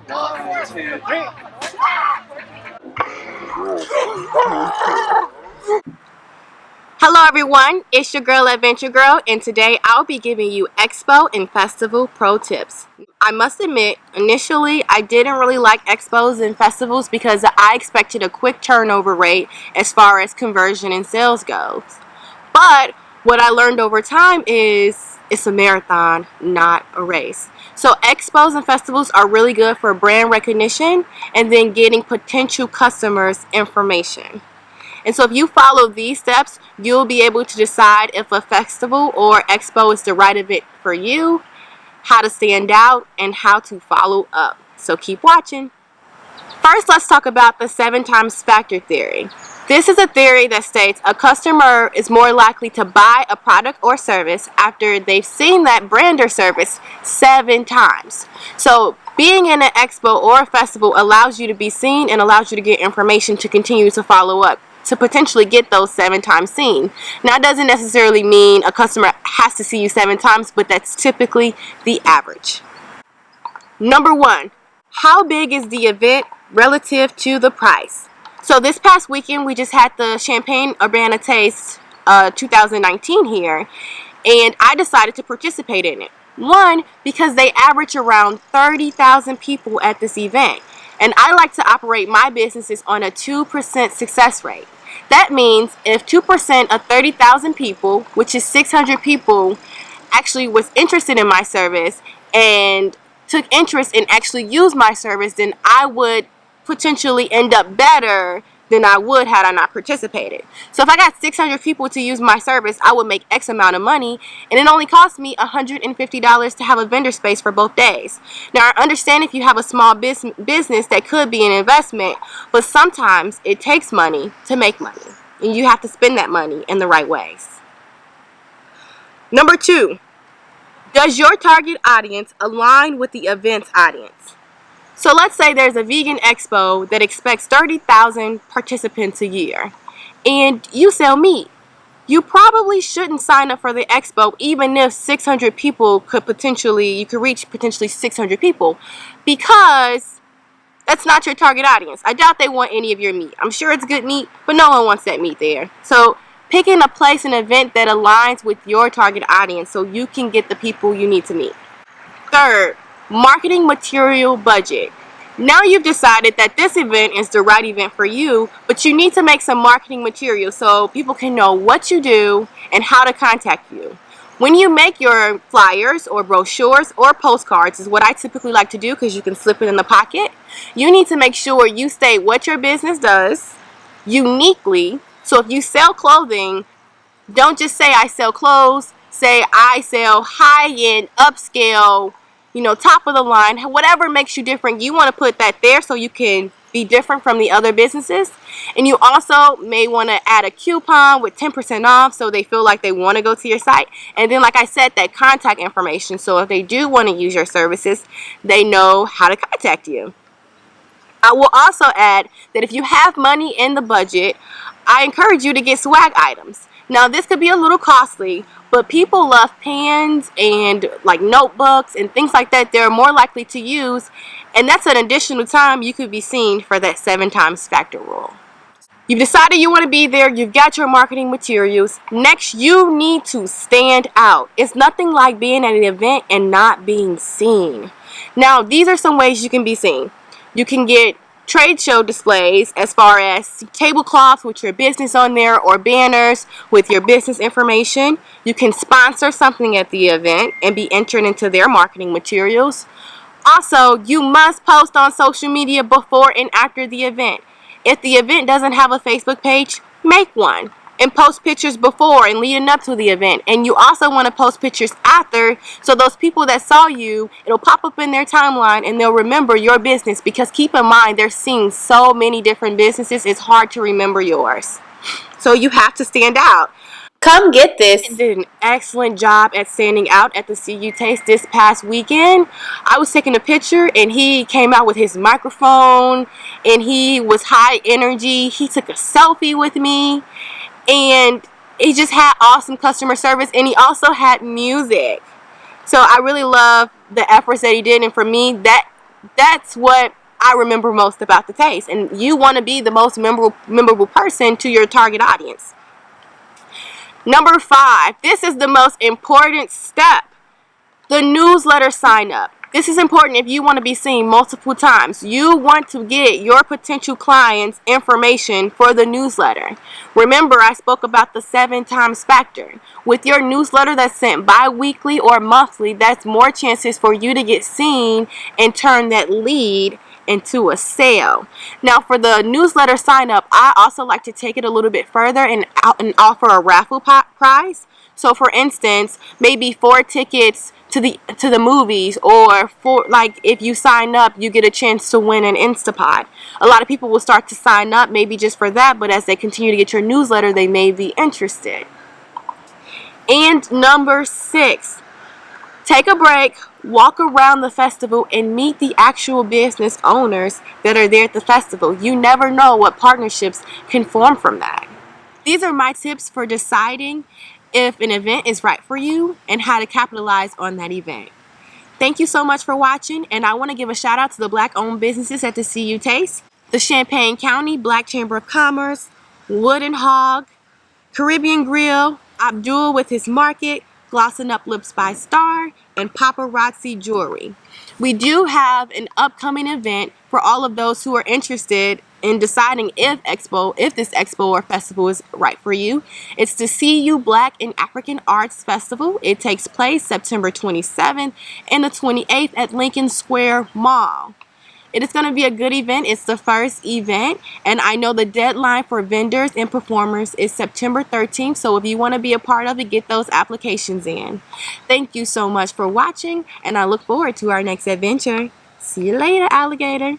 One, two, three. Hello everyone, it's your girl Adventure Girl, and today I'll be giving you Expo and Festival Pro Tips. I must admit, initially I didn't really like expos and festivals because I expected a quick turnover rate as far as conversion and sales goes. But what I learned over time is it's a marathon, not a race. So expos and festivals are really good for brand recognition and then getting potential customers information. And so if you follow these steps, you'll be able to decide if a festival or expo is the right event for you, how to stand out, and how to follow up. So keep watching. First, let's talk about the 7 times factor theory. This is a theory that states a customer is more likely to buy a product or service after they've seen that brand or service 7 times. So being in an expo or a festival allows you to be seen and allows you to get information to continue to follow up, to potentially get those 7 times seen. Now, it doesn't necessarily mean a customer has to see you 7 times, but that's typically the average. Number 1, how big is the event relative to the price? So this past weekend, we just had the Champagne Urbana Taste 2019 here, and I decided to participate in it. 1, because they average around 30,000 people at this event. And I like to operate my businesses on a 2% success rate. That means if 2% of 30,000 people, which is 600 people, actually was interested in my service and took interest in actually use my service, then I would potentially end up better than I would had I not participated. So if I got 600 people to use my service, I would make X amount of money, and it only cost me $150 to have a vendor space for both days. Now, I understand if you have a small business that could be an investment, but sometimes it takes money to make money, and you have to spend that money in the right ways. Number 2, does your target audience align with the event's audience? So let's say there's a vegan expo that expects 30,000 participants a year, and you sell meat. You probably shouldn't sign up for the expo even if 600 people you could reach potentially 600 people, because that's not your target audience. I doubt they want any of your meat. I'm sure it's good meat, but no one wants that meat there. So picking a place and event that aligns with your target audience so you can get the people you need to meet. Third, marketing material budget. Now you've decided that this event is the right event for you, but you need to make some marketing material so people can know what you do and how to contact you. When you make your flyers or brochures or postcards, is what I typically like to do because you can slip it in the pocket, you need to make sure you state what your business does uniquely. So if you sell clothing, don't just say I sell clothes, say I sell high-end, upscale, top of the line, whatever makes you different. You want to put that there so you can be different from the other businesses. And you also may want to add a coupon with 10% off so they feel like they want to go to your site. And then, like I said, that contact information, so if they do want to use your services, they know how to contact you. I will also add that if you have money in the budget, I encourage you to get swag items. Now, this could be a little costly, but people love pens and like notebooks and things like that. They're more likely to use, and that's an additional time you could be seen for that 7 times factor rule. You've decided you want to be there. You've got your marketing materials. Next, you need to stand out. It's nothing like being at an event and not being seen. Now, these are some ways you can be seen. You can get trade show displays as far as tablecloths with your business on there or banners with your business information. You can sponsor something at the event and be entered into their marketing materials. Also, you must post on social media before and after the event. If the event doesn't have a Facebook page, make one and post pictures before and leading up to the event. And you also want to post pictures after, so those people that saw you, it'll pop up in their timeline and they'll remember your business, because keep in mind, they're seeing so many different businesses, it's hard to remember yours. So you have to stand out. Come get this. He did an excellent job at standing out at the CU Taste this past weekend. I was taking a picture and he came out with his microphone and he was high energy. He took a selfie with me. And he just had awesome customer service, and he also had music. So I really love the efforts that he did, and for me, that that's what I remember most about the taste. And you want to be the most memorable person to your target audience. Number 5, this is the most important step. The newsletter sign up. This is important if you want to be seen multiple times. You want to get your potential clients information for the newsletter. Remember, I spoke about the 7 times factor. With your newsletter that's sent bi-weekly or monthly, that's more chances for you to get seen and turn that lead into a sale. Now, for the newsletter sign up, I also like to take it a little bit further and offer a raffle prize. So, for instance, maybe 4 tickets to the movies, or for, like, if you sign up, you get a chance to win an Instapot. A lot of people will start to sign up maybe just for that, but as they continue to get your newsletter, they may be interested. And number 6, take a break, walk around the festival, and meet the actual business owners that are there at the festival. You never know what partnerships can form from that. These are my tips for deciding if an event is right for you and how to capitalize on that event. Thank you so much for watching, and I want to give a shout out to the Black-owned businesses at the CU Taste, the Champaign County Black Chamber of Commerce, Wooden Hog, Caribbean Grill, Abdul with his market, Glossing Up Lips by Star, and Paparazzi Jewelry. We do have an upcoming event for all of those who are interested in deciding if this expo or festival is right for you. It's the CU Black and African Arts Festival. It takes place September 27th and the 28th at Lincoln Square Mall. It is going to be a good event. It's the first event, and I know the deadline for vendors and performers is September 13th, so if you want to be a part of it, get those applications in. Thank you so much for watching, and I look forward to our next adventure. See you later, alligator.